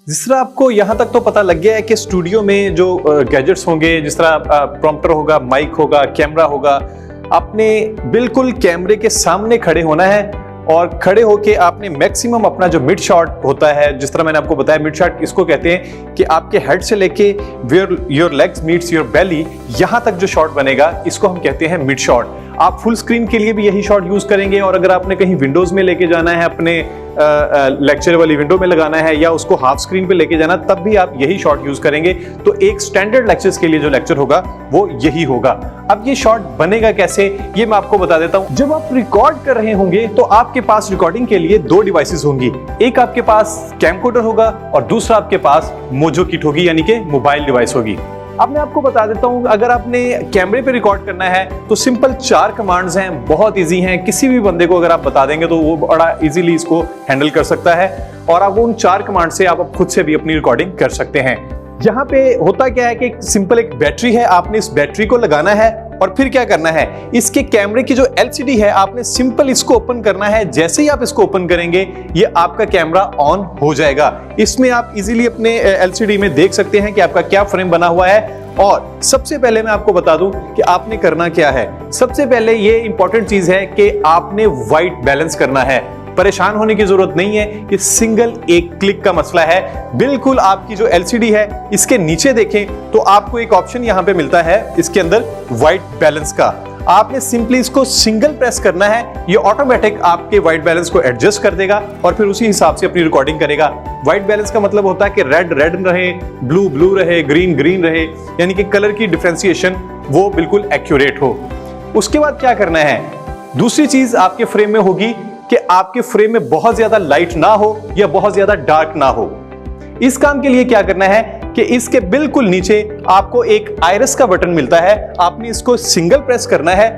जिस तरह आपको यहाँ तक तो पता लग गया है कि स्टूडियो में जो गैजेट्स होंगे, जिस तरह प्रॉम्प्टर होगा, माइक होगा, कैमरा होगा, आपने बिल्कुल कैमरे के सामने खड़े होना है और खड़े होके आपने मैक्सिमम अपना जो मिड शॉट होता है, जिस तरह मैंने आपको बताया मिड शॉट इसको कहते हैं कि आपके हेड से लेके where your legs meets your belly, यहाँ तक जो शॉट बनेगा इसको हम कहते हैं मिड शॉट। आप फुल स्क्रीन के लिए भी यही शॉट यूज करेंगे और अगर आपने कहीं विंडोज में लेके जाना है, अपने लेक्चर वाली विंडो में लगाना है या उसको हाफ स्क्रीन पे लेके जाना, तब भी आप यही शॉट यूज करेंगे। तो एक स्टैंडर्ड लेक्चर्स के लिए जो लेक्चर होगा वो यही होगा। अब ये शॉट बनेगा कैसे, ये मैं आपको बता देता हूं। जब आप रिकॉर्ड कर रहे होंगे तो आपके पास रिकॉर्डिंग के लिए दो डिवाइसेस होंगी। एक आपके पास कैमकोडर होगा और दूसरा आपके पास मोजो किट होगी, यानी कि मोबाइल डिवाइस होगी। अब मैं आपको बता देता हूं, अगर आपने कैमरे पे रिकॉर्ड करना है तो सिंपल 4 कमांड्स हैं, बहुत इजी हैं। किसी भी बंदे को अगर आप बता देंगे तो वो बड़ा इजीली इसको हैंडल कर सकता है और आप उन 4 कमांड से आप खुद से भी अपनी रिकॉर्डिंग कर सकते हैं। यहाँ पे होता क्या है कि सिंपल एक बैटरी है, आपने इस बैटरी को लगाना है और फिर क्या करना है, इसके कैमरे की जो LCD है आपने सिंपल इसको ओपन करना है। जैसे ही आप इसको ओपन करेंगे ये आपका कैमरा ऑन हो जाएगा। इसमें आप इजीली अपने LCD में देख सकते हैं कि आपका क्या फ्रेम बना हुआ है। और सबसे पहले मैं आपको बता दूं कि आपने करना क्या है। सबसे पहले ये इंपॉर्टेंट चीज है कि आपने व्हाइट बैलेंस करना है। परेशान होने की जरूरत नहीं है, ये सिंगल एक क्लिक का मसला है। बिल्कुल आपकी जो LCD है इसके नीचे देखें तो आपको एक ऑप्शन यहां पे मिलता है इसके अंदर व्हाइट बैलेंस का। आपने सिंपली इसको सिंगल प्रेस करना है, ये ऑटोमेटिक आपके व्हाइट बैलेंस को एडजस्ट कर देगा और फिर उसी हिसाब से अपनी रिकॉर्डिंग करेगा। व्हाइट बैलेंस का मतलब होता है कि रेड रेड रहे, ब्लू ब्लू रहे, ग्रीन ग्रीन रहे, यानी कि कलर की डिफरेंशिएशन वो बिल्कुल एक्यूरेट हो। उसके बाद क्या करना है, दूसरी चीज आपके फ्रेम में होगी कि आपके फ्रेम में बहुत ज्यादा लाइट ना हो या बहुत ज्यादा डार्क ना हो। इस काम के लिए क्या करना है कि इसके बिल्कुल नीचे आपको एक आयरस का बटन मिलता है, आपने इसको सिंगल प्रेस करना है।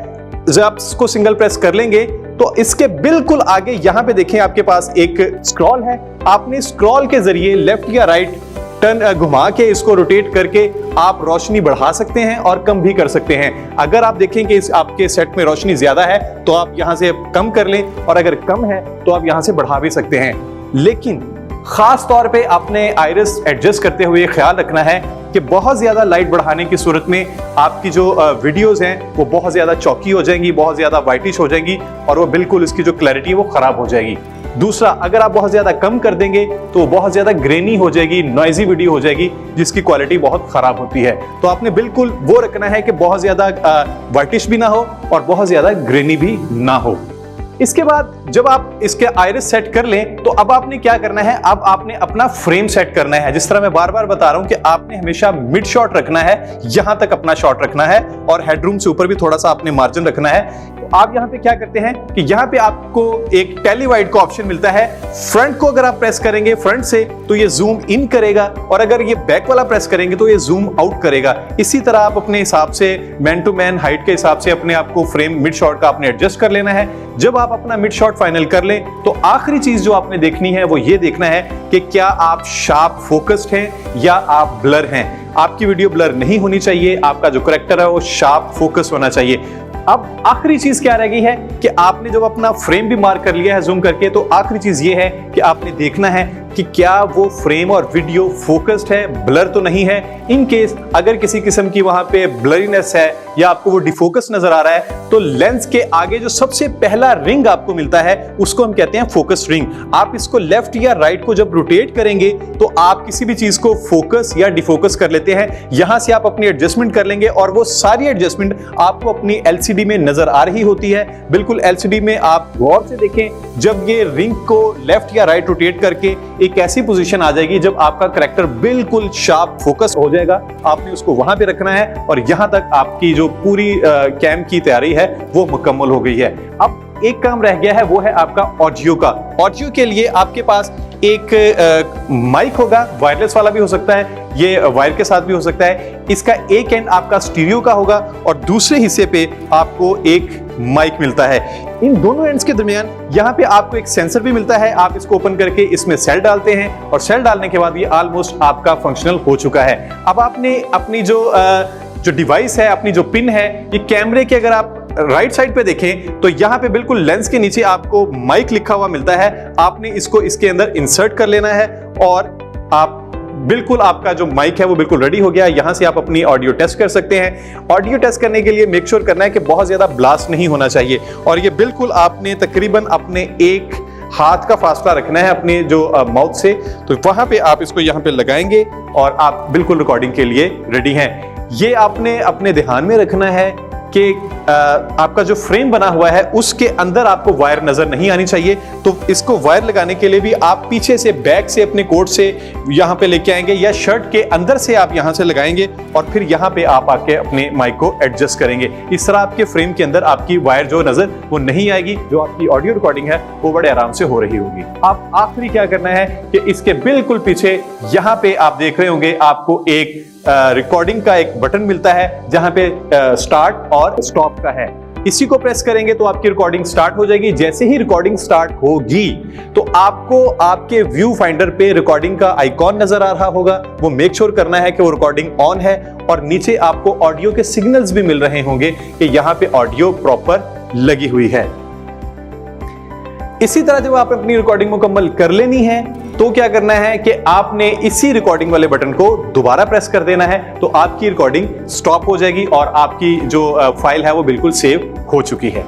जब आप इसको सिंगल प्रेस कर लेंगे तो इसके बिल्कुल आगे यहां पे देखें आपके पास एक स्क्रॉल है। आपने स्क्रॉल के जरिए लेफ्ट या राइट टर्न घुमा के इसको रोटेट करके आप रोशनी बढ़ा सकते हैं और कम भी कर सकते हैं। अगर आप देखें कि इस आपके सेट में रोशनी ज्यादा है तो आप यहां से कम कर लें और अगर कम है तो आप यहां से बढ़ा भी सकते हैं। लेकिन खास तौर पे आपने आइरिस एडजस्ट करते हुए ख्याल रखना है कि बहुत ज्यादा लाइट बढ़ाने की सूरत में आपकी जो वीडियोस हैं वो बहुत ज्यादा चौकी हो जाएंगी, बहुत ज्यादा वाइटिश हो जाएंगी और वो बिल्कुल इसकी जो क्लैरिटी है वो खराब हो जाएगी। दूसरा, अगर आप बहुत ज्यादा कम कर देंगे तो बहुत ज्यादा ग्रेनी हो जाएगी, नॉइजी वीडियो हो जाएगी जिसकी क्वालिटी बहुत खराब होती है। तो आपने बिल्कुल वो रखना है कि बहुत ज्यादा वाइटिश भी ना हो और बहुत ज्यादा ग्रेनी भी ना हो। इसके बाद जब आप इसके आइरिस सेट कर लें तो अब आपने क्या करना है, अब आपने अपना फ्रेम सेट करना है। जिस तरह मैं बार बार बता रहा हूं कि आपने हमेशा मिड शॉट रखना है, यहां तक अपना शॉट रखना है और हेडरूम से ऊपर भी थोड़ा सा आपने मार्जिन रखना है। आप यहां पे क्या करते हैं कि यहां पे आपको एक टेलीवाइड का ऑप्शन मिलता है। फ्रंट को अगर आप प्रेस करेंगे फ्रंट से तो ये जूम इन करेगा और अगर ये बैक वाला प्रेस करेंगे तो ये जूम आउट करेगा। इसी तरह आप अपने हिसाब से मैन टू मैन हाइट के हिसाब से अपने आपको फ्रेम मिड शॉट का आपने एडजस्ट कर लेना है। जब आप अपना मिड शॉट फाइनल कर लें तो आखिरी चीज जो आपने देखनी है वो ये देखना है कि क्या आप शार्प फोकस्ड हैं या आप ब्लर हैं। आपकी वीडियो ब्लर नहीं होनी चाहिए, आपका जो करैक्टर है वो शार्प फोकस होना चाहिए। अब आखिरी चीज क्या रह गई है कि आपने जब अपना फ्रेम भी मार्क कर लिया है जूम करके, तो आखिरी चीज ये है कि आपने देखना है कि क्या वो फ्रेम और वीडियो फोकस्ड है, ब्लर तो नहीं है। इन केस अगर किसी किस्म की वहां पे ब्लरीनेस है या आपको वो डिफोकस नजर आ रहा है तो लेंस के आगे जो सबसे पहला रिंग आपको मिलता है उसको हम कहते हैं फोकस रिंग। आप इसको लेफ्ट या राइट को जब रोटेट करेंगे तो आप किसी भी चीज को फोकस या डिफोकस कर लेते हैं। यहां से आप अपनी एडजस्टमेंट कर लेंगे और वो सारी एडजस्टमेंट आपको अपनी LCD में नजर आ रही होती है। बिल्कुल LCD में आप गौर से देखें, जब ये रिंग को लेफ्ट या राइट रोटेट करके एक ऐसी पोजीशन आ जाएगी जब आपका करैक्टर बिल्कुल शार्प फोकस हो जाएगा, आपने उसको वहां पे रखना है और यहां तक आपकी जो पूरी कैम की तैयारी है वो मुकम्मल हो गई है। अब एक काम रह गया है, वो है आपका ऑडियो का। ऑडियो के लिए आपके पास एक माइक होगा, वायरलेस वाला भी हो सकता है, ये वायर के साथ भी हो सकता है। इसका एक एंड आपका स्टीरियो का होगा और दूसरे हिस्से पे आपको एक माइक मिलता है। इन दोनों एंड्स के दरमियान यहाँ पे आपको एक सेंसर भी मिलता है। आप इसको ओपन करके इसमें सेल डालते हैं और सेल डालने के बाद ये ऑलमोस्ट आपका फंक्शनल हो चुका है। अब आपने अपनी जो डिवाइस है, अपनी जो पिन है, ये कैमरे के अगर आप राइट साइड पे देखें तो यहाँ पे बिल्कुल लेंस के नीचे आपको माइक लिखा हुआ मिलता है। आपने इसको इसके अंदर इंसर्ट कर लेना है और आप बिल्कुल, आपका जो माइक है वो बिल्कुल रेडी हो गया है। यहां से आप अपनी ऑडियो टेस्ट कर सकते हैं। ऑडियो टेस्ट करने के लिए मेक श्योर करना है कि बहुत ज्यादा ब्लास्ट नहीं होना चाहिए, और ये बिल्कुल आपने तकरीबन अपने एक हाथ का फासला रखना है अपने जो माउथ से। तो वहां पे आप इसको यहां पे लगाएंगे और आप बिल्कुल रिकॉर्डिंग के लिए रेडी हैं। ये आपने अपने ध्यान में रखना है कि आपका जो फ्रेम बना हुआ है उसके अंदर आपको वायर नजर नहीं आनी चाहिए। तो इसको वायर लगाने के लिए भी आप पीछे से, बैक से, अपने कोट से यहां पे लेके आएंगे, या शर्ट के अंदर से आप यहां से लगाएंगे और फिर यहां पे आप आके अपने माइक को एडजस्ट करेंगे। इस तरह आपके फ्रेम के अंदर आपकी वायर जो नजर वो नहीं आएगी। जो आपकी ऑडियो रिकॉर्डिंग है वो बड़े आराम से हो रही होगी। आप आखिरी क्या करना है कि इसके बिल्कुल पीछे यहां पे आप देख रहे होंगे आपको एक रिकॉर्डिंग का एक बटन मिलता है जहां पे स्टार्ट और स्टॉप का है। इसी को प्रेस करेंगे तो आपकी रिकॉर्डिंग स्टार्ट हो जाएगी। जैसे ही रिकॉर्डिंग स्टार्ट होगी तो आपको आपके व्यू फाइंडर पे रिकॉर्डिंग का आइकॉन नजर आ रहा होगा। वो मेक श्योर करना है कि वो रिकॉर्डिंग ऑन है, और नीचे आपको ऑडियो के सिग्नल्स भी मिल रहे होंगे कि यहां पे ऑडियो प्रॉपर लगी हुई है। इसी तरह जब आप अपनी रिकॉर्डिंग मुकम्मल कर लेनी है तो क्या करना है कि आपने इसी रिकॉर्डिंग वाले बटन को दोबारा प्रेस कर देना है, तो आपकी रिकॉर्डिंग स्टॉप हो जाएगी और आपकी जो फाइल है वो बिल्कुल सेव हो चुकी है।